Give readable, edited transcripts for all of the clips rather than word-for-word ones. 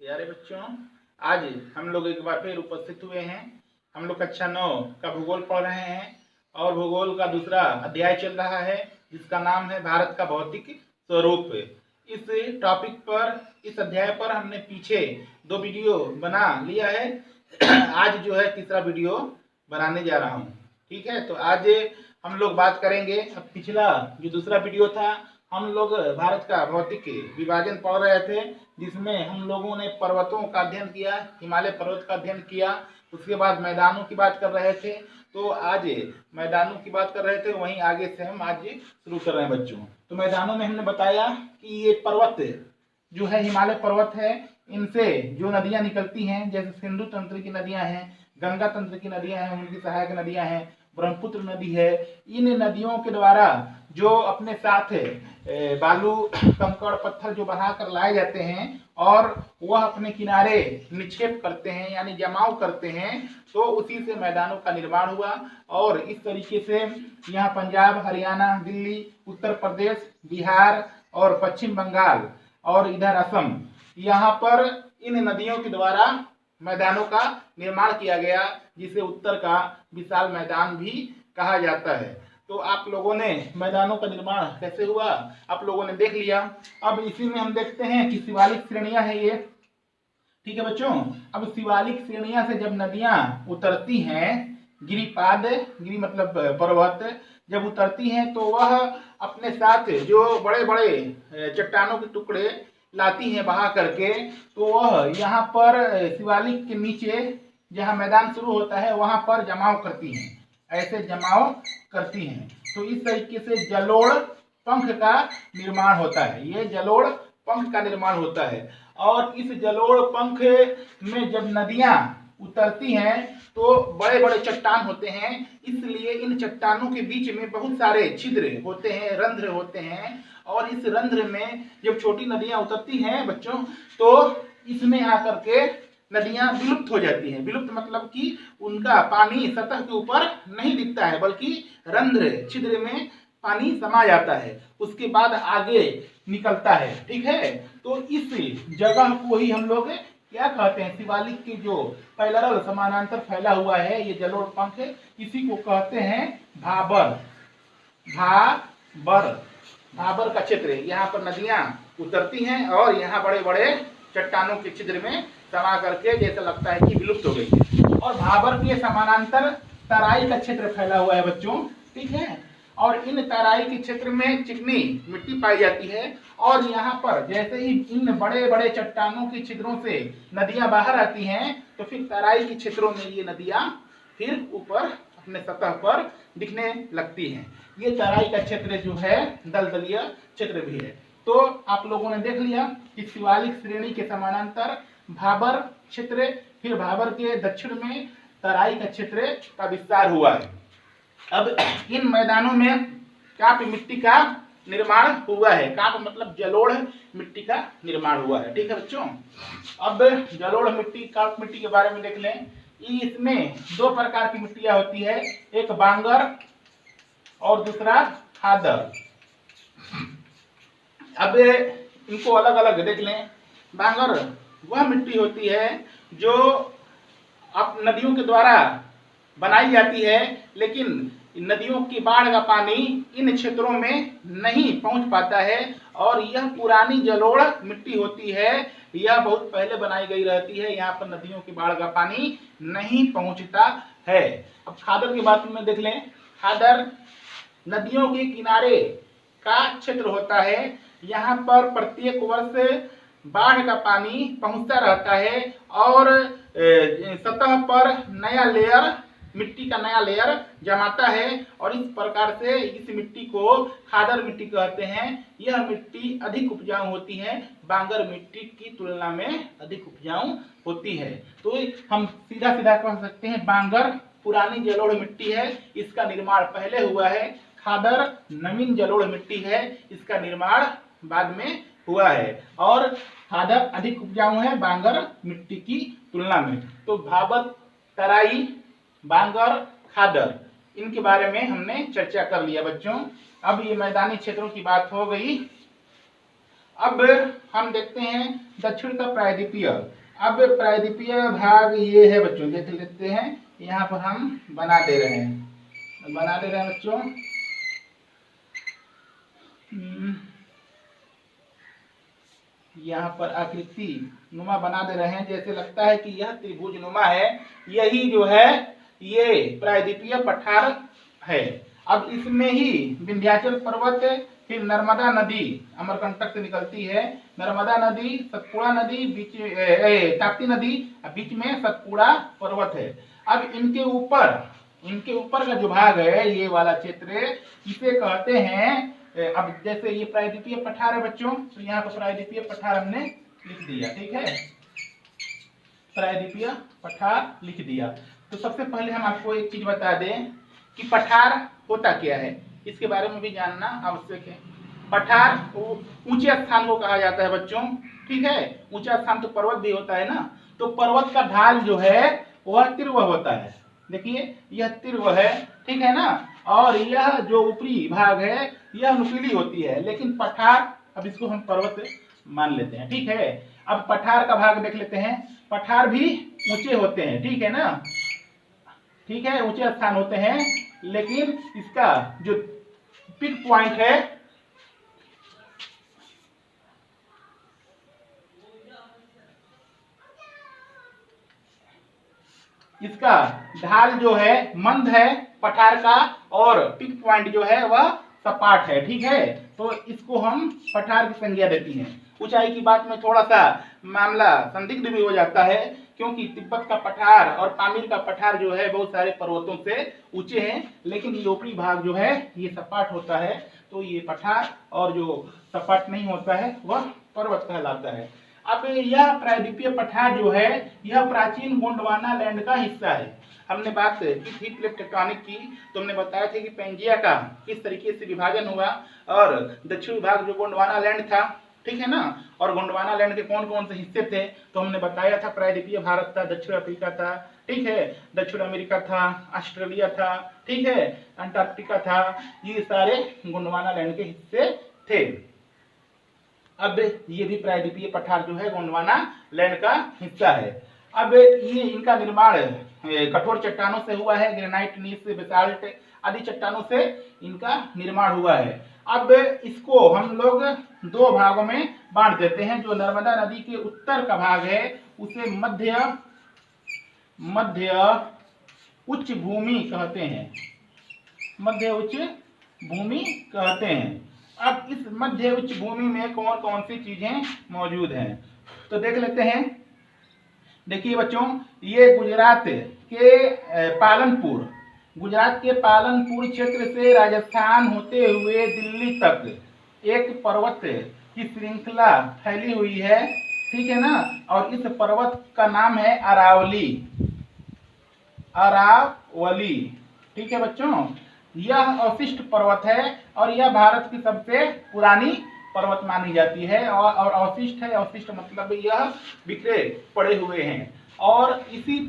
प्यारे बच्चों, आज हम लोग एक बार फिर उपस्थित हुए हैं। हम लोग कक्षा 9 का भूगोल पढ़ रहे हैं और भूगोल का दूसरा अध्याय चल रहा है जिसका नाम है भारत का भौतिक स्वरूप। इस टॉपिक पर, इस अध्याय पर हमने पीछे 2 वीडियो बना लिया है। आज जो है तीसरा वीडियो बनाने जा रहा हूँ। ठीक है, तो आज हम लोग बात करेंगे। अब पिछला जो दूसरा वीडियो था, हम लोग भारत का भौतिक विभाजन पढ़ रहे थे, जिसमें हम लोगों ने पर्वतों का अध्ययन किया, हिमालय पर्वत का अध्ययन किया। उसके बाद मैदानों की बात कर रहे थे। तो आज मैदानों की बात कर रहे थे, वहीं आगे से हम आज शुरू कर रहे हैं बच्चों। तो मैदानों में हमने बताया कि ये पर्वत जो है हिमालय पर्वत है, इनसे जो नदियां निकलती हैं, जैसे सिंधु तंत्र की नदियां हैं, गंगा तंत्र की नदियां हैं, उनकी सहायक नदियां हैं, ब्रह्मपुत्र नदी है। इन नदियों के द्वारा जो अपने साथ बालू, कंकड़, पत्थर जो बहा कर लाए जाते हैं और वह अपने किनारे निक्षेप करते हैं, यानी जमाव करते हैं, तो उसी से मैदानों का निर्माण हुआ। और इस तरीके से यहाँ पंजाब, हरियाणा, दिल्ली, उत्तर प्रदेश, बिहार और पश्चिम बंगाल और इधर असम, यहाँ पर इन नदियों के द्वारा मैदानों का निर्माण किया गया, जिसे उत्तर का विशाल मैदान भी कहा जाता है। तो आप लोगों ने मैदानों का निर्माण कैसे हुआ आप लोगों ने देख लिया। अब इसी में हम देखते हैं कि शिवालिक श्रेणियां है ये। ठीक है बच्चों, अब शिवालिक श्रेणियां से जब नदियां उतरती हैं, गिरिपाद, गिरि मतलब पर्वत, जब उतरती हैं तो वह अपने साथ जो बड़े बड़े चट्टानों के टुकड़े लाती हैं बहा करके, तो वह यहाँ पर शिवालिक के नीचे जहाँ मैदान शुरू होता है वहां पर जमाव करती हैं, ऐसे जमाव करती हैं। तो इस तरीके से जलोढ़ पंख का निर्माण होता है। ये जलोढ़ पंख का निर्माण होता है। और इस जलोढ़ पंख में जब नदियां उतरती हैं तो बड़े बड़े चट्टान होते हैं, इसलिए इन चट्टानों के बीच में बहुत सारे छिद्र होते हैं, रंध्र होते हैं। और इस रंध्र में जब छोटी नदियां उतरती हैं बच्चों, तो इसमें आकर के नदियां विलुप्त हो जाती हैं। विलुप्त मतलब कि उनका पानी सतह के ऊपर नहीं दिखता है, बल्कि रंध्र, छिद्र में पानी समा जाता है, उसके बाद आगे निकलता है। ठीक है, तो इस जगह को ही हम लोग क्या कहते हैं, शिवालिक की जो पैरेलल समानांतर फैला हुआ है ये जलोढ़ पंख, इसी को कहते हैं भाबर। भाबर का क्षेत्र। यहाँ पर नदियां उतरती हैं और यहाँ बड़े बड़े चट्टानों के छिद्र में समा करके जैसा लगता है कि विलुप्त हो गई है। और भाबर के समानांतर तराई का क्षेत्र फैला हुआ है बच्चों। ठीक है, और इन तराई के क्षेत्र में चिकनी मिट्टी पाई जाती है। और यहाँ पर जैसे ही इन बड़े बड़े चट्टानों के छिद्रों से नदियां बाहर आती हैं, तो फिर तराई के क्षेत्रों में ये नदियां फिर ऊपर अपने सतह पर दिखने लगती हैं। ये तराई का क्षेत्र जो है दलदलीय क्षेत्र भी है। तो आप लोगों ने देख लिया कि शिवालिक श्रेणी के समानांतर भाबर क्षेत्र, फिर भाबर के दक्षिण में तराई का क्षेत्र का विस्तार हुआ है। अब इन मैदानों में काप मिट्टी का निर्माण हुआ है। काप मतलब जलोढ़ मिट्टी का निर्माण हुआ है। ठीक है बच्चों, अब जलोढ़ मिट्टी, काप मिट्टी के बारे में देख लें। इसमें 2 प्रकार की मिट्टियां होती है, एक बांगर और दूसरा खादर। अब इनको अलग अलग देख लें। बांगर वह मिट्टी होती है जो अब नदियों के द्वारा बनाई जाती है, लेकिन नदियों की बाढ़ का पानी इन क्षेत्रों में नहीं पहुंच पाता है। और यह पुरानी जलोढ़ मिट्टी होती है, यह बहुत पहले बनाई गई रहती है, यहाँ पर नदियों की बाढ़ का पानी नहीं पहुंचता है। अब खादर की बात में देख लें। खादर नदियों के किनारे का क्षेत्र होता है, यहाँ पर प्रत्येक वर्ष बाढ़ का पानी पहुंचता रहता है और सतह पर नया लेयर, मिट्टी का नया लेयर जमाता है। और इस प्रकार से इस मिट्टी को खादर मिट्टी कहते हैं। यह मिट्टी अधिक उपजाऊ होती है, बांगर मिट्टी की तुलना में अधिक उपजाऊ होती है। तो हम सीधा सीधा कह सकते हैं बांगर पुरानी जलोढ़ मिट्टी है, इसका निर्माण पहले हुआ है। खादर नवीन जलोढ़ मिट्टी है, इसका निर्माण बाद में हुआ है। और खादर अधिक उपजाऊ है बांगर मिट्टी की तुलना में। तो भाबर, तराई, बांगर, खादर, इनके बारे में हमने चर्चा कर लिया बच्चों। अब ये मैदानी क्षेत्रों की बात हो गई। अब हम देखते हैं दक्षिण का प्रायद्वीपीय। अब प्रायद्वीपीय भाग ये है बच्चों, देख लेते हैं। यहाँ पर हम बना दे रहे हैं बच्चों। यहाँ पर आकृति नुमा बना दे रहे हैं, जैसे लगता है कि यह त्रिभुज नुमा है। यही जो है ये प्रायद्वीपीय पठार है। अब इसमें ही विंध्याचल पर्वत, फिर नर्मदा नदी अमरकंटक से निकलती है। नर्मदा नदी, सतपुड़ा नदी, बीच ताप्ती नदी, बीच में सतपुड़ा पर्वत है। अब इनके ऊपर का जो भाग है, ये वाला क्षेत्र, इसे कहते हैं। अब जैसे ये प्रायद्वीपीय पठार है बच्चों, तो यहाँ पर प्रायद्वीपीय पठार हमने लिख दिया, ठीक है। प्रायद्वीपीय पठार लिख दिया। तो सबसे पहले हम आपको एक चीज बता दें कि पठार होता क्या है, इसके बारे में भी जानना आवश्यक है। पठार ऊंचे स्थान को कहा जाता है बच्चों, ठीक है। ऊंचा स्थान तो पर्वत भी होता है ना, तो पर्वत का ढाल जो है वह तीव्र होता है। देखिए यह तीव्र है, ठीक है ना। और यह जो ऊपरी भाग है यह नुकीली होती है। लेकिन पठार, अब इसको हम पर्वत मान लेते हैं, ठीक है। अब पठार का भाग देख लेते हैं। पठार भी ऊंचे होते हैं, ठीक है ना, ठीक है, ऊंचे स्थान होते हैं। लेकिन इसका जो पीक पॉइंट है, इसका ढाल जो है मंद है पठार का, और पिक पॉइंट जो है वह सपाट है, ठीक है। तो इसको हम पठार की संज्ञा देती हैं। ऊंचाई की बात में थोड़ा सा मामला संदिग्ध भी हो जाता है, क्योंकि तिब्बत का पठार और पामीर का पठार जो है बहुत सारे पर्वतों से ऊंचे हैं, लेकिन ये ऊपरी भाग जो है ये सपाट होता है। तो ये पठार, और जो सपाट नहीं होता है वह पर्वत कहलाता है। अब यह प्रायद्वीपीय पठार जो है यह प्राचीन गोंडवाना लैंड का हिस्सा है। हमने बात की थी प्लेट टेक्टोनिक की, तो हमने बताया था कि पेंजिया का किस तरीके से विभाजन हुआ, और दक्षिण भाग जो गोंडवाना लैंड था, ठीक है ना। और गोंडवाना लैंड के कौन कौन से हिस्से थे, तो हमने बताया था प्रायद्वीपीय भारत था, दक्षिण अफ्रीका था, ठीक है, दक्षिण अमेरिका था, ऑस्ट्रेलिया था, ठीक है, अंटार्कटिका था। ये सारे गोंडवाना लैंड के हिस्से थे। अब ये भी प्रायद्वीपीय पठार जो है गोंडवाना लैंड का हिस्सा है। अब ये इनका निर्माण कठोर चट्टानों से हुआ है, ग्रेनाइट, नीस, बेसाल्ट आदि चट्टानों से इनका निर्माण हुआ है। अब इसको हम लोग दो भागों में बांट देते हैं। जो नर्मदा नदी के उत्तर का भाग है उसे मध्य उच्च भूमि कहते हैं, मध्य उच्च भूमि कहते हैं। अब इस मध्य उच्च भूमि में कौन कौन सी चीजें मौजूद हैं, तो देख लेते हैं। देखिए बच्चों, ये गुजरात के पालनपुर क्षेत्र से राजस्थान होते हुए दिल्ली तक एक पर्वत की श्रृंखला फैली हुई है, ठीक है ना। और इस पर्वत का नाम है अरावली, ठीक है बच्चों। यह अवशिष्ट पर्वत है, और यह भारत की सबसे पुरानी पर्वत मानी जाती है। और अवशिष्ट है, अवशिष्ट मतलब यह बिखरे पड़े हुए हैं। और इसी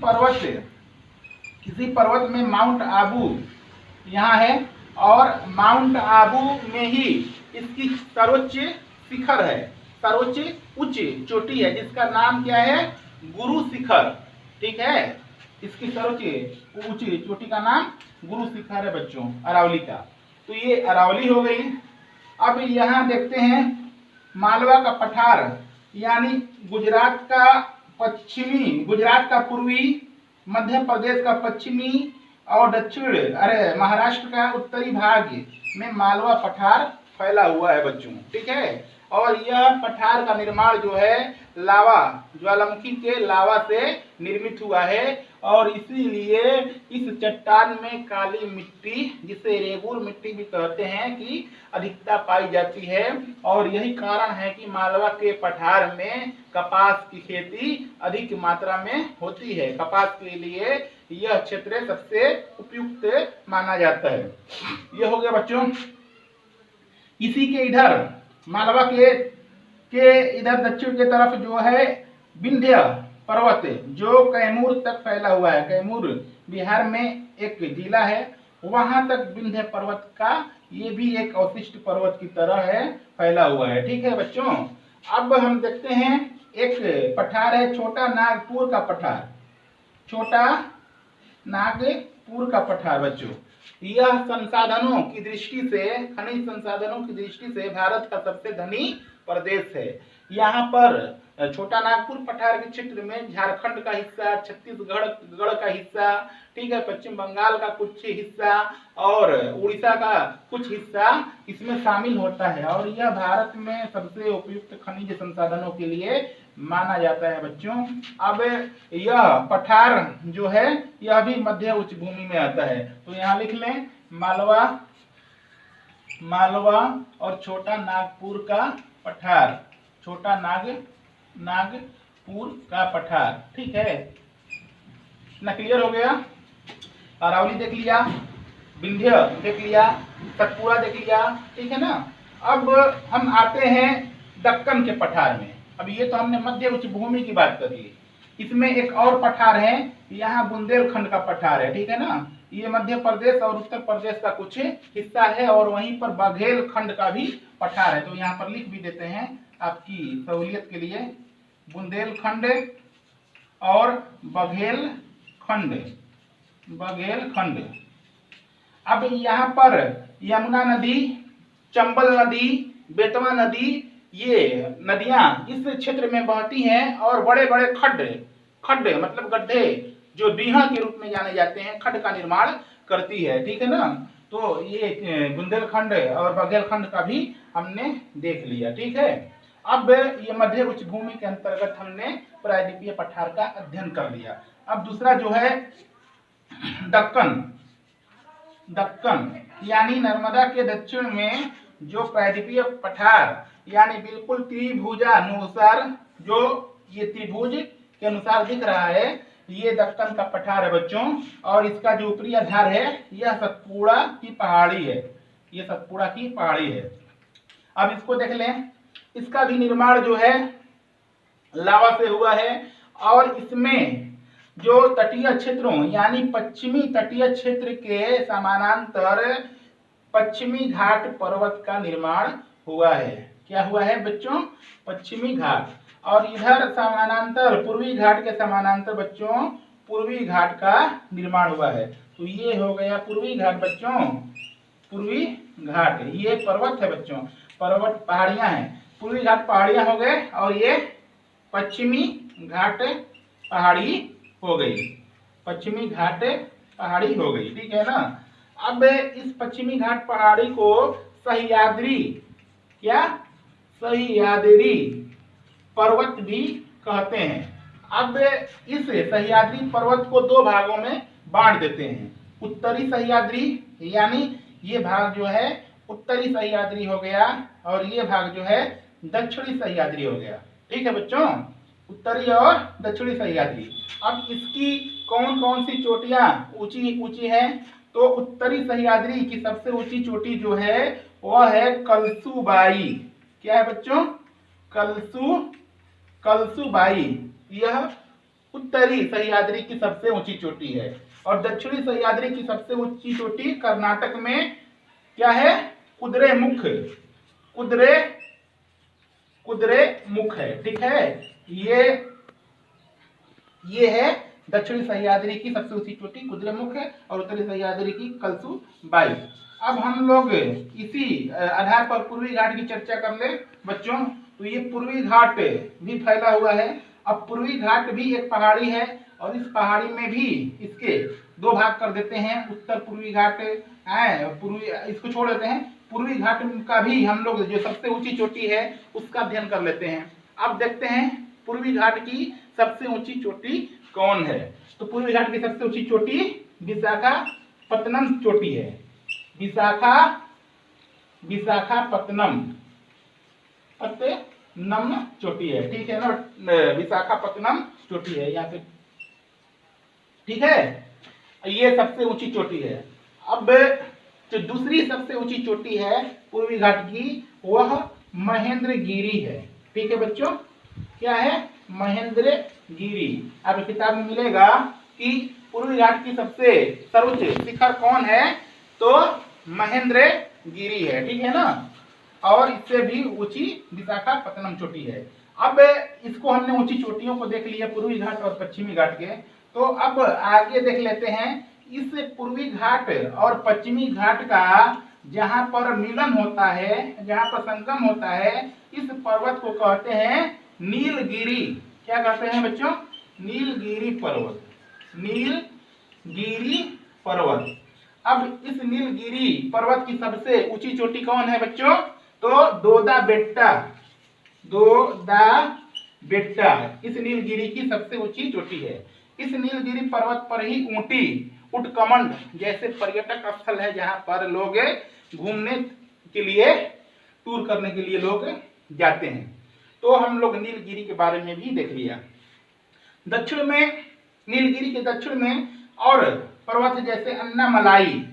पर्वत में माउंट आबू यहाँ है, और माउंट आबू में ही इसकी सर्वोच्च शिखर है, सर्वोच्च उच्च चोटी है, जिसका नाम क्या है, गुरु शिखर, ठीक है। इसकी सर्वोच्च ऊंची चोटी का नाम गुरु शिखर है बच्चों, अरावली का। तो ये अरावली हो गई। अब यहाँ देखते हैं मालवा का पठार, यानी गुजरात का पूर्वी, मध्य प्रदेश का पश्चिमी और दक्षिण, महाराष्ट्र का उत्तरी भाग में मालवा पठार फैला हुआ है बच्चों, ठीक है। और यह पठार का निर्माण जो है लावा, ज्वालामुखी के लावा से निर्मित हुआ है। और इसीलिए इस चट्टान में काली मिट्टी, जिसे रेगुर मिट्टी भी कहते हैं, कि अधिकता पाई जाती है। और यही कारण है कि मालवा के पठार में कपास की खेती अधिक मात्रा में होती है। कपास के लिए यह क्षेत्र सबसे उपयुक्त माना जाता है। यह हो गया बच्चों। इसी के इधर मालवा के इधर दक्षिण की तरफ जो है विंध्य पर्वत, जो कैमूर तक फैला हुआ है। कैमूर बिहार में एक जिला है, वहां तक विंध्य पर्वत का ये भी एक अवशिष्ट पर्वत की तरह है, फैला हुआ है। ठीक है बच्चों, अब हम देखते हैं एक पठार है छोटा नागपुर का पठार। छोटा नागपुर का पठार बच्चों, यह संसाधनों की दृष्टि से, खनिज संसाधनों की दृष्टि से भारत का सबसे धनी प्रदेश है। यहाँ पर छोटा नागपुर पठार के क्षेत्र में झारखंड का हिस्सा, छत्तीसगढ़ का हिस्सा, ठीक है, पश्चिम बंगाल का कुछ हिस्सा और उड़ीसा का कुछ हिस्सा इसमें शामिल होता है। और यह भारत में सबसे उपयुक्त खनिज संसाधनों के लिए माना जाता है बच्चों। अब यह पठार जो है यह भी मध्य उच्च भूमि में आता है। तो यहाँ लिख लें मालवा और छोटा नागपुर का पठार, छोटा नागपुर का पठार। ठीक है ना, क्लियर हो गया। अरावली देख लिया, विंध्य देख लिया, सतपुड़ा देख लिया, ठीक है ना। अब हम आते हैं दक्कन के पठार में। अब ये तो हमने मध्य उच्च भूमि की बात कर ली, इसमें एक और पठार है, यहाँ बुंदेलखंड का पठार है, ठीक है ना। ये मध्य प्रदेश और उत्तर प्रदेश का कुछ हिस्सा है और वहीं पर बघेलखंड का भी पठार है। तो यहाँ पर लिख भी देते हैं आपकी सहूलियत के लिए, बुंदेलखंड और बघेलखंड। अब यहाँ पर यमुना नदी, चंबल नदी, बेतवा नदी, ये नदियां इस क्षेत्र में बहती हैं और बड़े बड़े खड्ड मतलब गड्ढे जो बीहा के रूप में जाने जाते हैं, खड्ड का निर्माण करती है, ठीक है ना। तो ये बुंदेलखंड और बघेलखंड का भी हमने देख लिया, ठीक है। अब ये मध्य उच्च भूमि के अंतर्गत हमने प्रायद्वीपीय पठार का अध्ययन कर लिया। अब दूसरा जो है दक्कन यानी नर्मदा के दक्षिण में जो प्रायद्वीपीय पठार यानी बिल्कुल त्रिभुजानुसार, जो ये त्रिभुज के अनुसार दिख रहा है, ये दक्कन का पठार है बच्चों। और इसका जो ऊपरी आधार है यह सतपुड़ा की पहाड़ी है, ये सतपुड़ा की पहाड़ी है। अब इसको देख लें, इसका भी निर्माण जो है लावा से हुआ है और इसमें जो तटीय क्षेत्रों यानी पश्चिमी तटीय क्षेत्र के समानांतर पश्चिमी घाट पर्वत का निर्माण हुआ है। क्या हुआ है बच्चों? पश्चिमी घाट। और इधर समानांतर पूर्वी घाट के समानांतर बच्चों पूर्वी घाट का निर्माण हुआ है। तो ये हो गया पूर्वी घाट बच्चों, पूर्वी घाट। ये पर्वत है बच्चों, पर्वत पहाड़ियां हैं, पूर्वी घाट पहाड़ियां हो गए और ये पश्चिमी घाट पहाड़ी हो गई, पश्चिमी घाट पहाड़ी हो गई, ठीक है ना। अब इस पश्चिमी घाट पहाड़ी को सह्याद्री, क्या सह्याद्री पर्वत भी कहते हैं। अब इस सह्याद्री पर्वत को दो भागों में बांट देते हैं। उत्तरी सह्याद्री यानी ये भाग जो है उत्तरी सह्याद्री हो गया और ये भाग जो है दक्षिणी सह्याद्री हो गया, ठीक है बच्चों, उत्तरी और दक्षिणी सह्याद्री। अब इसकी कौन कौन सी चोटियां ऊंची ऊंची हैं? तो उत्तरी सह्याद्री की सबसे ऊंची चोटी जो है वह है कलसूबाई। क्या है बच्चों? कलसूबाई, यह उत्तरी सह्याद्री की सबसे ऊंची चोटी है। और दक्षिणी सह्याद्री की सबसे ऊंची चोटी कर्नाटक में क्या है? कुद्रेमुख है, ठीक है। ये है दक्षिणी सह्याद्री की सबसे ऊंची चोटी कुद्रेमुख है और उत्तरी सह्याद्री की कलसूबाई। अब हम लोग इसी आधार पर पूर्वी घाट की चर्चा कर ले बच्चों। तो ये पूर्वी घाट भी फैला हुआ है। अब पूर्वी घाट भी एक पहाड़ी है और इस पहाड़ी में भी इसके दो भाग कर देते हैं, उत्तर पूर्वी घाट है, पूर्वी, इसको छोड़ देते हैं। पूर्वी घाट का भी हम लोग जो सबसे ऊंची चोटी है उसका अध्ययन कर लेते हैं। अब देखते हैं पूर्वी घाट की सबसे ऊंची चोटी कौन है। तो पूर्वी घाट की सबसे ऊंची चोटी विशाखापत्तनम चोटी है, विशाखापत्तनम चोटी है, ठीक है ना। विशाखापत्तनम चोटी है यहाँ पे, ठीक है, ये सबसे ऊंची चोटी है। अब जो दूसरी सबसे ऊंची चोटी है पूर्वी घाट की वह महेंद्रगिरी है, ठीक है बच्चों। क्या है? महेंद्रगिरी। अब किताब में मिलेगा कि पूर्वी घाट की सबसे सर्वोच्च शिखर कौन है? तो गिरी है, ठीक है ना। और इससे भी ऊंची विशाखापत्तनम चोटी है। अब इसको हमने ऊंची चोटियों को देख लिया, पूर्वी घाट और पश्चिमी घाट के। तो अब आगे देख लेते हैं इस पूर्वी घाट और पश्चिमी घाट का जहां पर मिलन होता है, जहां पर संगम होता है, इस पर्वत को कहते हैं नीलगिरी। क्या कहते हैं बच्चों? नीलगिरी पर्वत, नीलगिरी पर्वत। अब इस नीलगिरी पर्वत की सबसे ऊंची चोटी कौन है बच्चों? तो दोदा बेट्टा, दोदा बेट्टा इस नीलगिरी की सबसे ऊंची चोटी है। इस नीलगिरी पर्वत पर ही ऊटी, उटकमंड जैसे पर्यटक स्थल है, जहां पर लोग घूमने के लिए, टूर करने के लिए लोग जाते हैं। तो हम लोग नीलगिरी के बारे में भी देख लिया। दक्षिण में, नीलगिरी के दक्षिण में और पर्वत जैसे अन्नामलाई,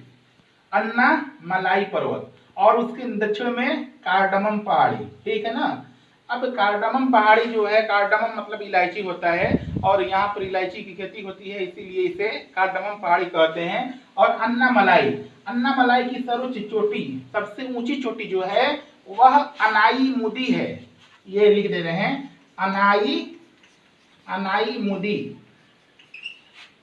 अन्नामलाई पर्वत, और उसके दक्षिण में कार्डमम पहाड़ी, ठीक है ना। अब कार्डमम पहाड़ी जो है, कार्डमम मतलब इलायची होता है, और यहाँ पर इलायची की खेती होती है, इसीलिए इसे कार्डमम पहाड़ी कहते हैं। और अन्नामलाई, अन्नामलाई की सर्वोच्च चोटी, सबसे ऊंची चोटी जो है वह अनाईमुदी है। ये लिख दे रहे हैं, अनाईमुदी।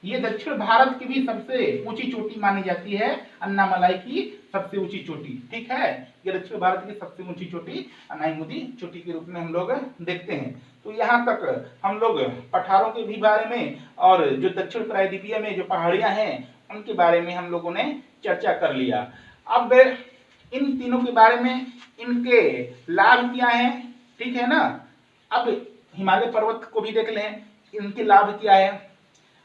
ये दक्षिण भारत की भी सबसे ऊंची चोटी मानी जाती है, अन्नामलाई की सबसे ऊंची चोटी, ठीक है। ये दक्षिण भारत की सबसे ऊंची चोटी अनाईमुदी चोटी के रूप में हम लोग देखते हैं। तो यहाँ तक हम लोग पठारों के भी बारे में और जो दक्षिण प्रायद्वीपीय में जो पहाड़ियां हैं उनके बारे में हम लोगों ने चर्चा कर लिया। अब इन तीनों के बारे में, इनके लाभ क्या है, ठीक है ना। अब हिमालय पर्वत को भी देख लें, इनके लाभ क्या है।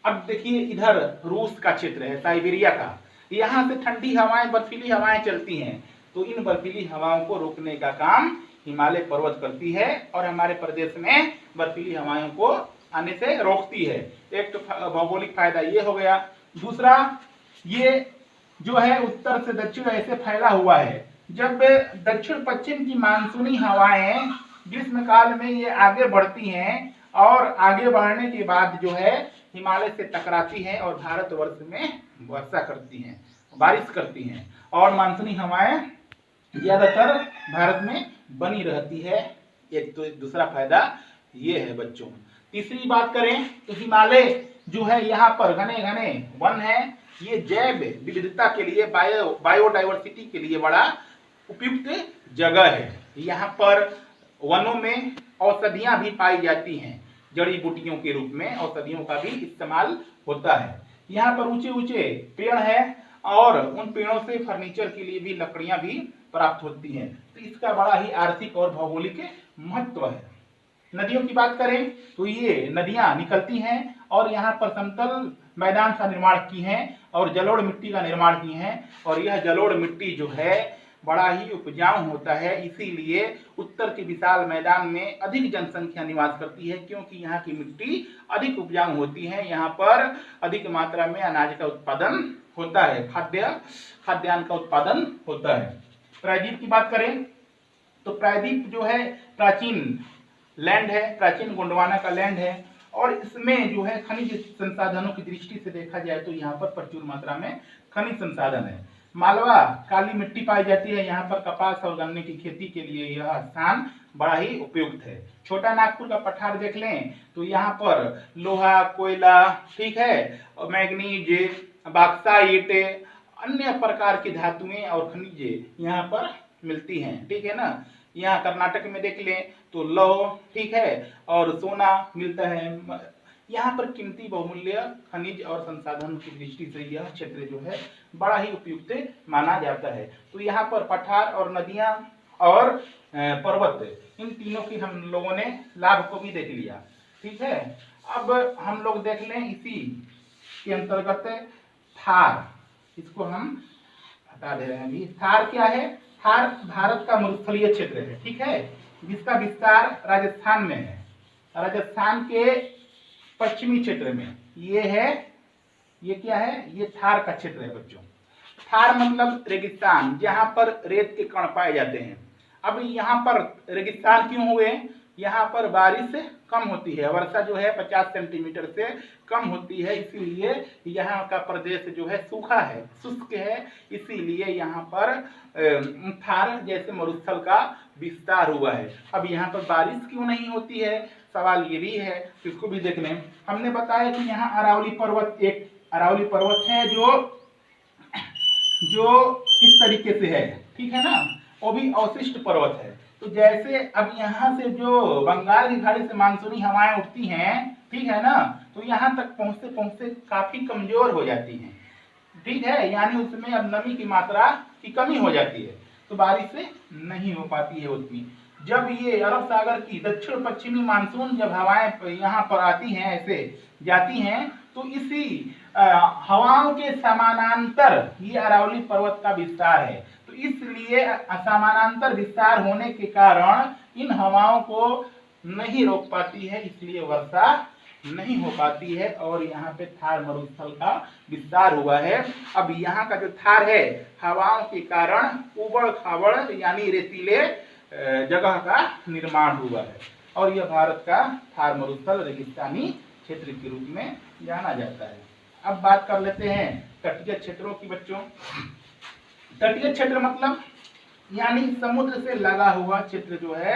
अब देखिए, इधर रूस का क्षेत्र है, साइबेरिया का, यहाँ से ठंडी हवाएं, बर्फीली हवाएं चलती हैं। तो इन बर्फीली हवाओं को रोकने का काम हिमालय पर्वत करती है और हमारे प्रदेश में बर्फीली हवाओं को आने से रोकती है। एक तो भौगोलिक फायदा ये हो गया। दूसरा, ये जो है उत्तर से दक्षिण ऐसे फैला हुआ है, जब दक्षिण पश्चिम की मानसूनी हवाएं ग्रीष्म काल में ये आगे बढ़ती हैं और आगे बढ़ने के बाद जो है हिमालय से टकराती हैं और भारतवर्ष में वर्षा करती हैं, बारिश करती हैं, और मानसूनी हवाएं ज्यादातर भारत में बनी रहती है। एक तो दूसरा फायदा ये है बच्चों। तीसरी बात करें तो हिमालय जो है, यहाँ पर घने घने वन है। ये जैव विविधता के लिए, बायोडाइवर्सिटी के लिए बड़ा उपयुक्त जगह है। यहाँ पर वनों में औषधियां भी पाई जाती हैं, जड़ी बूटियों के रूप में औषधियों का भी इस्तेमाल होता है। यहाँ पर ऊंचे ऊंचे पेड़ हैं और उन पेड़ों से फर्नीचर के लिए भी लकड़ियां भी प्राप्त होती हैं। तो इसका बड़ा ही आर्थिक और भौगोलिक महत्व है। नदियों की बात करें तो ये नदियां निकलती हैं और यहाँ पर समतल मैदान का निर्माण की हैं और जलोढ़ मिट्टी का निर्माण की हैं। और यह जलोढ़ मिट्टी जो है बड़ा ही उपजाऊ होता है, इसीलिए उत्तर के विशाल मैदान में अधिक जनसंख्या निवास करती है, क्योंकि यहाँ की मिट्टी अधिक उपजाऊ होती है। यहाँ पर अधिक मात्रा में अनाज का उत्पादन होता है, खाद्यान्न का उत्पादन होता है। प्रायद्वीप की बात करें तो प्रायद्वीप जो है प्राचीन लैंड है, प्राचीन गोंडवाना का लैंड है, और इसमें जो है खनिज संसाधनों की दृष्टि से देखा जाए तो यहाँ पर प्रचुर मात्रा में खनिज संसाधन है। मालवा काली मिट्टी पाई जाती है, यहाँ पर कपास और गन्ने की खेती के लिए यह स्थान बड़ा ही उपयुक्त है। छोटा नागपुर का पठार देख लें तो यहाँ पर लोहा, कोयला, ठीक है, और मैग्नीज, बॉक्साइट, अन्य प्रकार की धातुएं और खनिज यहाँ पर मिलती हैं, ठीक है ना। यहाँ कर्नाटक में देख लें तो लौह, ठीक है, और सोना मिलता है। यहाँ पर कीमती बहुमूल्य खनिज और संसाधन की दृष्टि से यह क्षेत्र जो है बड़ा ही उपयुक्त माना जाता है। तो यहाँ पर पठार और नदियाँ और पर्वत, इन तीनों की हम लोगों ने लाभ को भी देख लिया, ठीक है। अब हम लोग देख लें इसी के अंतर्गत थार, इसको हम हटा दे रहे हैं अभी। थार क्या है? थार भारत का मरुस्थलीय क्षेत्र है, ठीक है, जिसका विस्तार राजस्थान में है। राजस्थान के पश्चिमी क्षेत्र में ये है, ये क्या है? ये थार का क्षेत्र है बच्चों। थार मतलब रेगिस्तान, जहां पर रेत के कण पाए जाते हैं। अब यहाँ पर रेगिस्तान क्यों हुए? यहाँ पर बारिश कम होती है, वर्षा जो है 50 सेंटीमीटर से कम होती है, इसीलिए यहाँ का प्रदेश जो है सूखा है, शुष्क है, इसीलिए यहाँ पर थार जैसे मरुस्थल का विस्तार हुआ है। अब यहाँ पर बारिश क्यों नहीं होती है, सवाल ये भी है, इसको भी देख लें। हमने बताया कि यहाँ अरावली पर्वत, एक अरावली पर्वत है जो इस तरीके से है, ठीक है ना, वो भी अवशिष्ट पर्वत है। तो जैसे अब यहाँ से जो बंगाल की खाड़ी से मानसूनी हवाएं उठती हैं, ठीक है ना, तो यहाँ तक पहुँचते पहुँचते काफी कमजोर हो जाती हैं, ठीक है, यानी उसमें अब नमी की मात्रा की कमी हो जाती है, तो बारिश नहीं हो पाती है उतनी। जब ये अरब सागर की दक्षिण पश्चिमी मानसून जब हवाएं यहाँ पर आती हैं, ऐसे जाती हैं, तो इसी हवाओं के समानांतर ये अरावली पर्वत का विस्तार है। तो इसलिए समानांतर विस्तार होने के कारण इन हवाओं को नहीं रोक पाती है, इसलिए वर्षा नहीं हो पाती है और यहाँ पे थार मरुस्थल का विस्तार हुआ है। अब यहाँ का जो थार है, हवाओं के कारण उबड़ खाबड़ यानी रेतीले जगह का निर्माण हुआ है और यह भारत का थार मरुस्थल रेगिस्तानी क्षेत्र के रूप में जाना जाता है। अब बात कर लेते हैं तटीय क्षेत्रों की बच्चों। तटीय क्षेत्र मतलब यानी समुद्र से लगा हुआ क्षेत्र जो है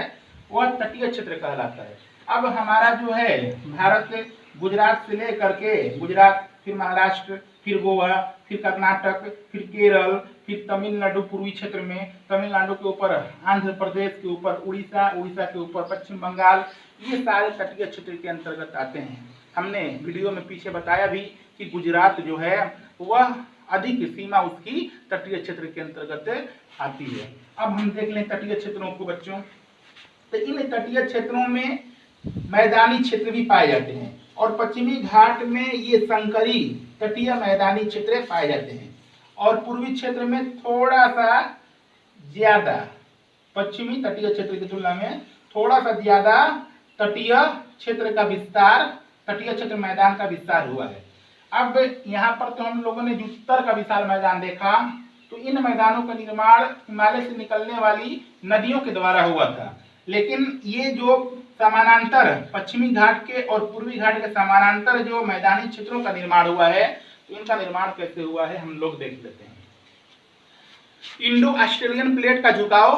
वह तटीय क्षेत्र कहलाता है। अब हमारा जो है भारत गुजरात से लेकर के, गुजरात, फिर महाराष्ट्र, फिर गोवा, फिर कर्नाटक, फिर केरल, फिर तमिलनाडु पूर्वी क्षेत्र में, तमिलनाडु के ऊपर आंध्र प्रदेश के ऊपर उड़ीसा, उड़ीसा के ऊपर पश्चिम बंगाल, ये सारे तटीय क्षेत्र के अंतर्गत आते हैं। हमने वीडियो में पीछे बताया भी कि गुजरात जो है वह अधिक सीमा उसकी तटीय क्षेत्र के अंतर्गत आती है। अब हम देख लें तटीय क्षेत्रों को बच्चों। तो इन तटीय क्षेत्रों में मैदानी क्षेत्र भी पाए जाते हैं और पश्चिमी घाट में ये संकरी तटीय मैदानी क्षेत्र पाए जाते हैं और पूर्वी क्षेत्र में थोड़ा सा ज्यादा, पश्चिमी तटीय क्षेत्र की तुलना में थोड़ा सा ज्यादा तटीय क्षेत्र का विस्तार, तटीय क्षेत्र मैदान का विस्तार हुआ है। अब यहाँ पर तो हम लोगों ने जो उत्तर का विशाल मैदान देखा, तो इन मैदानों का निर्माण हिमालय से निकलने वाली नदियों के द्वारा हुआ था, लेकिन ये जो समानांतर पश्चिमी घाट के और पूर्वी घाट के समानांतर जो मैदानी क्षेत्रों का निर्माण हुआ है, तो इनका निर्माण कैसे हुआ है हम लोग देख लेते हैं। इंडो ऑस्ट्रेलियन प्लेट का झुकाव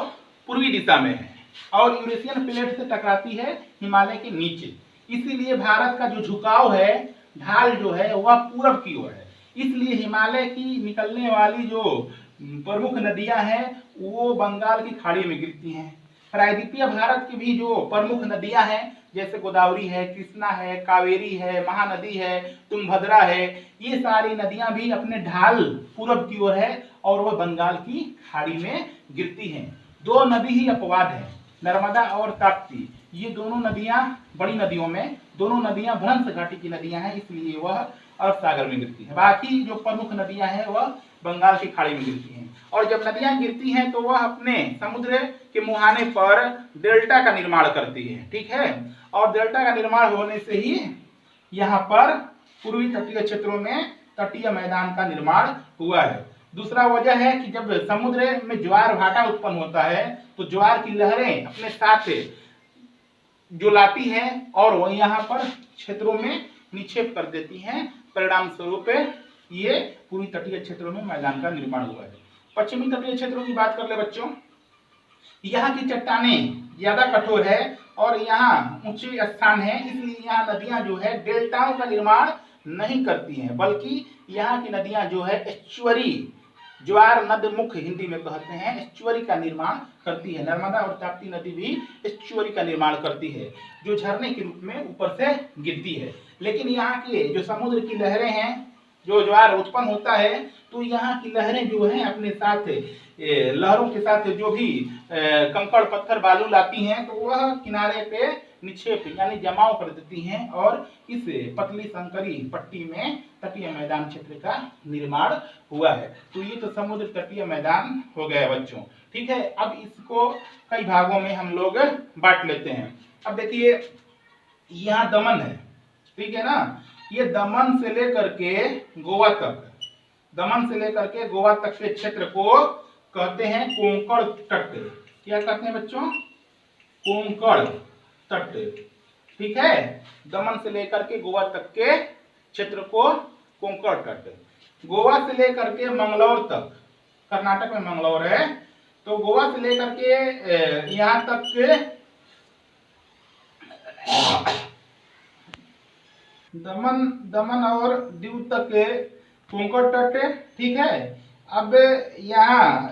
पूर्वी दिशा में है और यूरेशियन प्लेट से टकराती है हिमालय के नीचे, इसीलिए भारत का जो झुकाव है, ढाल जो है वह पूरब की ओर है। इसलिए हिमालय की निकलने वाली जो प्रमुख नदियां हैं वो बंगाल की खाड़ी में गिरती हैं। प्रायद्वीपीय भारत की भी जो प्रमुख नदियां हैं जैसे गोदावरी है, कृष्णा है, कावेरी है, महानदी है, तुंगभद्रा है, ये सारी नदियां भी अपने ढाल पूरब की ओर है और वह बंगाल की खाड़ी में गिरती हैं। दो नदी ही अपवाद है, नर्मदा और ताप्ती, ये दोनों नदियां बड़ी नदियों में, दोनों नदियां भ्रंश घाटी की नदियां हैं, इसलिए वह अरब सागर में गिरती है। बाकी जो प्रमुख नदियां हैं वह बंगाल की खाड़ी में गिरती हैं और जब नदियां गिरती हैं तो वह अपने समुद्र के मुहाने पर डेल्टा का निर्माण करती है, ठीक है, और डेल्टा का निर्माण होने से ही यहाँ पर पूर्वी तटीय क्षेत्रों में तटीय मैदान का निर्माण हुआ है। दूसरा वजह है कि जब समुद्र में ज्वार भाटा उत्पन्न होता है तो ज्वार की लहरें अपने साथ जो लाती हैं और वह यहाँ पर क्षेत्रों में निक्षेप कर देती हैं, परिणाम स्वरूप ये पूर्वी तटीय क्षेत्रों में मैदान का निर्माण हुआ है। पश्चिमी तटीय क्षेत्रों की बात कर ले बच्चों, यहाँ की चट्टानें ज्यादा कठोर है और यहाँ ऊंचे स्थान है, इसलिए यहाँ नदियां जो है डेल्टाओं का निर्माण नहीं करती हैं, बल्कि यहाँ की नदियां जो है एस्चुअरी, ज्वार नदमुख हिंदी में कहते हैं, एस्चुअरी का निर्माण करती है। नर्मदा और ताप्ती नदी भी एस्चुअरी का निर्माण करती है जो झरने के रूप में ऊपर से गिरती है। लेकिन यहाँ के जो समुद्र की लहरें हैं, जो ज्वार उत्पन्न होता है, तो यहाँ की लहरें जो हैं अपने साथ लहरों के साथ जो भी कंकड़ पत्थर बालू लाती हैं तो वह किनारे पे निक्षेप यानी जमाव कर देती हैं और इस पतली संकरी पट्टी में तटीय मैदान क्षेत्र का निर्माण हुआ है। तो ये तो समुद्र तटीय मैदान हो गया बच्चों, ठीक है। अब इसको कई भागों में हम लोग बांट लेते हैं। अब देखिए यहाँ दमन है, ठीक है ना, ये दमन से लेकर के गोवा तक, दमन से लेकर के गोवा तक के क्षेत्र को कहते हैं कोंकण तट। क्या कहते हैं बच्चों? कोंकण तट, ठीक है। दमन से लेकर के गोवा तक के क्षेत्र को कोंकण तट, गोवा से लेकर के मंगलौर तक, कर्नाटक में मंगलौर है, तो गोवा से लेकर के यहाँ तक के दमन और दीव तक के कोंकण तट, ठीक है। अब यहाँ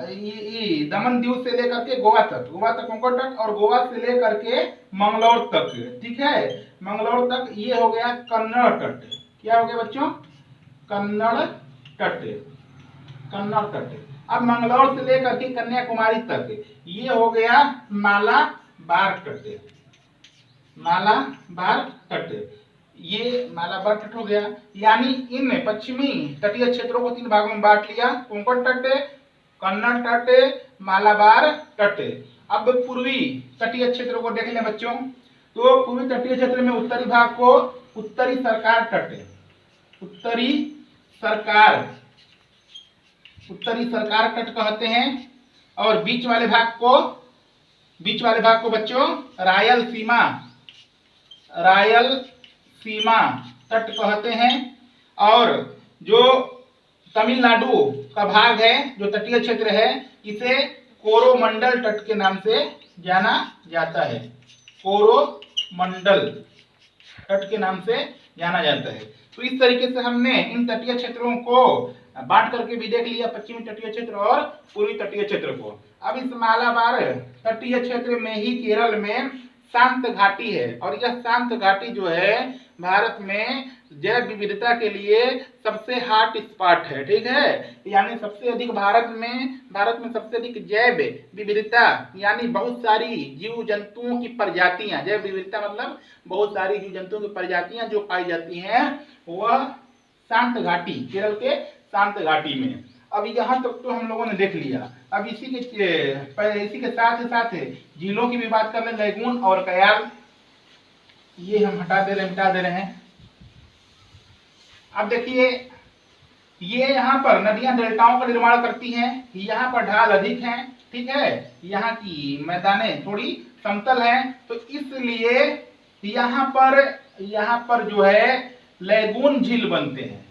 दमन दीव से लेकर के गोवा तक कोंकण तट, और गोवा से लेकर के मंगलौर तक, ठीक है, मंगलौर तक ये हो गया कन्नड़ तट। क्या हो गया बच्चों? कन्नड़ तट, कन्नड़ तट। अब मंगलौर से लेकर के कन्याकुमारी तक ये हो गया मालाबार तट, मालाबार तट, ये मालाबार तट हो गया। यानी इन पश्चिमी तटीय क्षेत्रों को 3 भागों में बांट लिया, कोंकण तट, कन्नड़ तट, मालाबार तट। अब पूर्वी तटीय क्षेत्रों को देख लें बच्चों, तो पूर्वी तटीय क्षेत्र में उत्तरी भाग को उत्तरी सरकार तट, उत्तरी सरकार तट कहते हैं, और बीच वाले भाग को बच्चों रायल सीमा तट कहते हैं। और जो तमिलनाडु का भाग है, जो तटीय क्षेत्र है, इसे कोरोमंडल तट के नाम से जाना जाता है, कोरोमंडल तट के नाम से जाना जाता है। तो इस तरीके से हमने इन तटीय क्षेत्रों को बांट करके भी देख लिया, पश्चिमी तटीय क्षेत्र और पूर्वी तटीय क्षेत्र को। अब इस मालाबार तटीय क्षेत्र में ही केरल में शांत घाटी है, और यह शांत घाटी जो है भारत में जैव विविधता के लिए सबसे हॉट स्पॉट है, ठीक है। यानी सबसे अधिक भारत में सबसे अधिक जैव विविधता, यानी बहुत सारी जीव जंतुओं की प्रजातियां, जैव विविधता मतलब बहुत सारी जीव जंतुओं की प्रजातियां जो पाई जाती हैं, वह शांत घाटी, केरल के शांत घाटी में। अब यहाँ तक तो हम लोगों ने देख लिया। अब इसी के साथ झीलों की भी बात कर लें, लैगून और कयाल, ये हम मिटा दे रहे हैं। अब देखिए, ये यहाँ पर नदियां डेल्टाओं का निर्माण करती हैं, यहाँ पर ढाल अधिक हैं, ठीक है, यहाँ की मैदानें थोड़ी समतल हैं, तो इसलिए यहाँ पर जो है लैगून झील बनते हैं,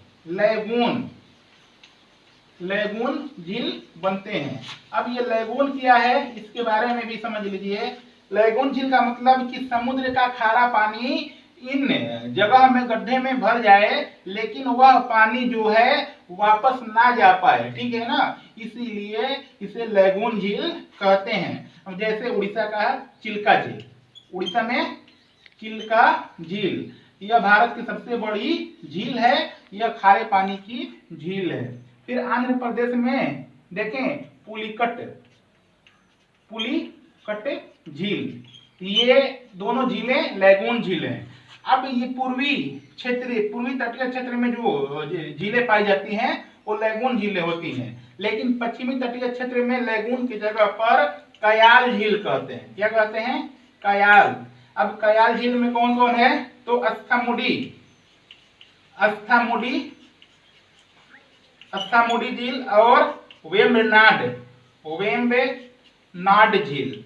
लैगून झील बनते हैं। अब ये लैगून क्या है, इसके बारे में भी समझ लीजिए। लैगून झील का मतलब कि समुद्र का खारा पानी इन जगह में गड्ढे में भर जाए, लेकिन वह पानी जो है वापस ना जा पाए, ठीक है ना, इसीलिए इसे लैगून झील कहते हैं। अब जैसे उड़ीसा का चिल्का झील, उड़ीसा में चिल्का झील, यह भारत की सबसे बड़ी झील है, यह खारे पानी की झील है। फिर आंध्र प्रदेश में देखें पुलिकट झील, ये दोनों झीलें लैगून झील हैं। अब ये पूर्वी तटीय क्षेत्र में जो झीलें पाई जाती हैं वो लैगून झीलें होती हैं, लेकिन पश्चिमी तटीय क्षेत्र में लैगून की जगह पर कयाल झील कहते हैं। क्या कहते हैं? कयाल। अब कयाल झील में कौन कौन है? तो अस्थामुडी झील और वेम्बनाड झील।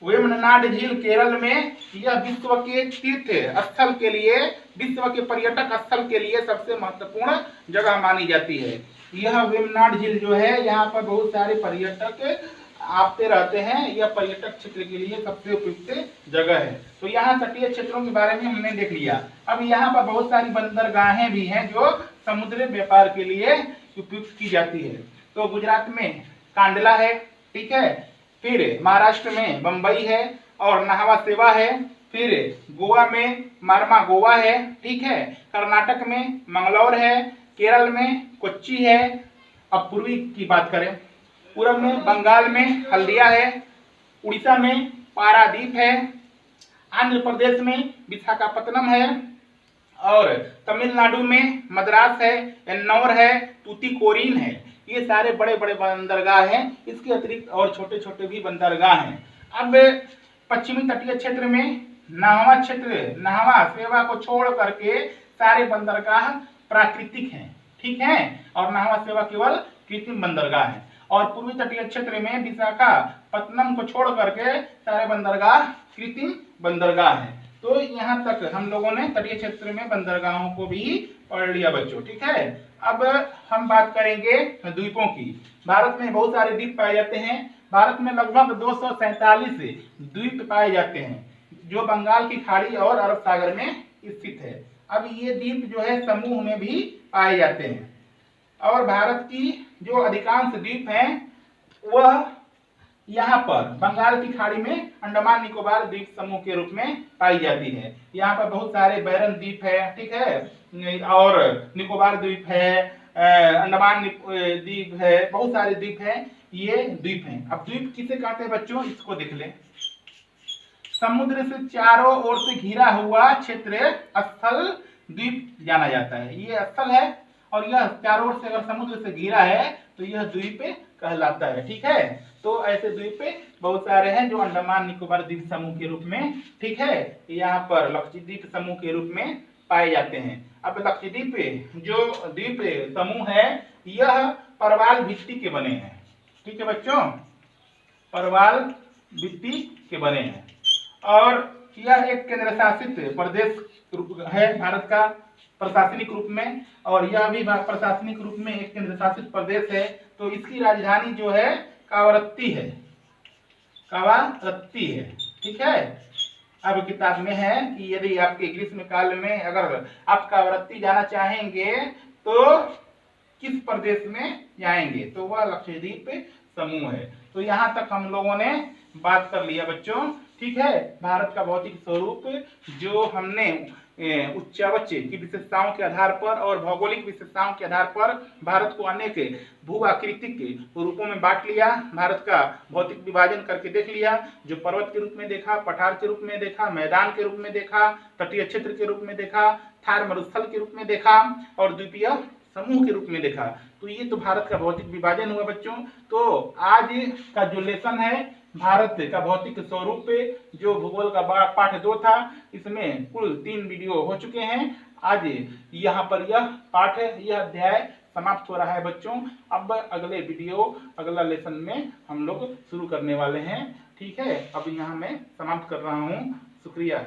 वेम्बनाड झील केरल में, यह विश्व के तीर्थ स्थल के लिए, विश्व के पर्यटक स्थल के लिए सबसे महत्वपूर्ण जगह मानी जाती है। यह वेम्बनाड झील जो है, यहाँ पर बहुत सारे पर्यटक आते रहते हैं, यह पर्यटक क्षेत्र के लिए सबसे उपयुक्त जगह है। तो यहाँ तटीय क्षेत्रों के बारे में हमने देख लिया। अब यहाँ पर बहुत सारी बंदरगाहें भी हैं जो समुद्री व्यापार के लिए उपयुक्त की जाती है। तो गुजरात में कांडला है, ठीक है, फिर महाराष्ट्र में बम्बई है और नाहवा सेवा है, फिर गोवा में मार्मा गोवा है, ठीक है, कर्नाटक में मंगलौर है, केरल में कोच्चि है। अब पूर्वी की बात करें, पूर्व में बंगाल में हल्दिया है, उड़ीसा में पारादीप है, आंध्र प्रदेश में विशाखापत्तनम है, और तमिलनाडु में मद्रास है, एन्नौर है, तूतीकोरिन है। ये सारे बड़े बड़े बंदरगाह हैं। इसके अतिरिक्त और छोटे छोटे भी बंदरगाह हैं। अब पश्चिमी तटीय क्षेत्र में नाहवा सेवा को छोड़ करके सारे बंदरगाह प्राकृतिक हैं, ठीक है, और नाहवा सेवा केवल कृत्रिम बंदरगाह है। और पूर्वी तटीय क्षेत्र में विशाखापत्तनम को छोड़ करके सारे बंदरगाह कृत्रिम बंदरगाह है। तो यहाँ तक हम लोगों ने तटीय क्षेत्र में बंदरगाहों को भी पढ़ लिया बच्चों, ठीक है। अब हम बात करेंगे द्वीपों की। भारत में बहुत सारे द्वीप पाए जाते हैं। भारत में लगभग 247 द्वीप पाए जाते हैं, जो बंगाल की खाड़ी और अरब सागर में स्थित है। अब ये द्वीप जो है समूह में भी पाए जाते हैं, और भारत की जो अधिकांश द्वीप हैं वह यहाँ पर बंगाल की खाड़ी में अंडमान निकोबार द्वीप समूह के रूप में पाई जाती है। यहाँ पर बहुत सारे बैरन द्वीप है, ठीक है, और निकोबार द्वीप है, अंडमान द्वीप है, बहुत सारे द्वीप हैं, ये द्वीप हैं। अब द्वीप किसे कहते हैं बच्चों, इसको देख लें। समुद्र से चारों ओर से घिरा हुआ क्षेत्र स्थल द्वीप जाना जाता है। ये स्थल है और यह चारों ओर से अगर समुद्र से घिरा है तो यह द्वीप कहलाता है, ठीक है। तो ऐसे द्वीप बहुत सारे हैं जो अंडमान निकोबार द्वीप समूह के रूप में, ठीक है, यहाँ पर लक्षद्वीप समूह के रूप में पाए जाते हैं। अब लक्षद्वीप जो द्वीप समूह है यह परवाल भित्ति के बने हैं, ठीक है बच्चों, परवाल भित्ति के बने हैं। और यह एक केंद्र शासित प्रदेश है भारत का प्रशासनिक रूप में, और यह भी प्रशासनिक रूप में एक केंद्र शासित प्रदेश है। तो इसकी राजधानी जो है कावारत्ती है, कावारत्ती है, ठीक है। अब किताब में है कि यदि आपके ग्रीष्म काल में अगर आप कावारत्ती जाना चाहेंगे तो किस प्रदेश में जाएंगे, तो वह लक्षद्वीप समूह है। तो यहाँ तक हम लोगों ने बात कर लिया बच्चों, ठीक है। भारत का भौतिक स्वरूप जो हमने उच्चावच की विशेषताओं के आधार पर और भौगोलिक विशेषताओं के आधार पर भारत को अनेक भू आकृतिक रूपों में बांट लिया। भारत का भौतिक विभाजन करके देख लिया, जो पर्वत के रूप में देखा, पठार के रूप में देखा, मैदान के रूप में देखा, तटीय क्षेत्र के रूप में देखा, थार मरुस्थल के रूप में देखा और द्वीपीय समूह के रूप में देखा। तो ये तो भारत का भौतिक विभाजन हुआ बच्चों। तो आज का जो लेसन है भारत का भौतिक स्वरूप जो भूगोल का पाठ 2 था, इसमें कुल 3 वीडियो हो चुके हैं। आज यहाँ पर यह पाठ है, यह अध्याय समाप्त हो रहा है बच्चों। अब अगले वीडियो अगला लेसन में हम लोग शुरू करने वाले हैं, ठीक है। अब यहाँ मैं समाप्त कर रहा हूँ, शुक्रिया।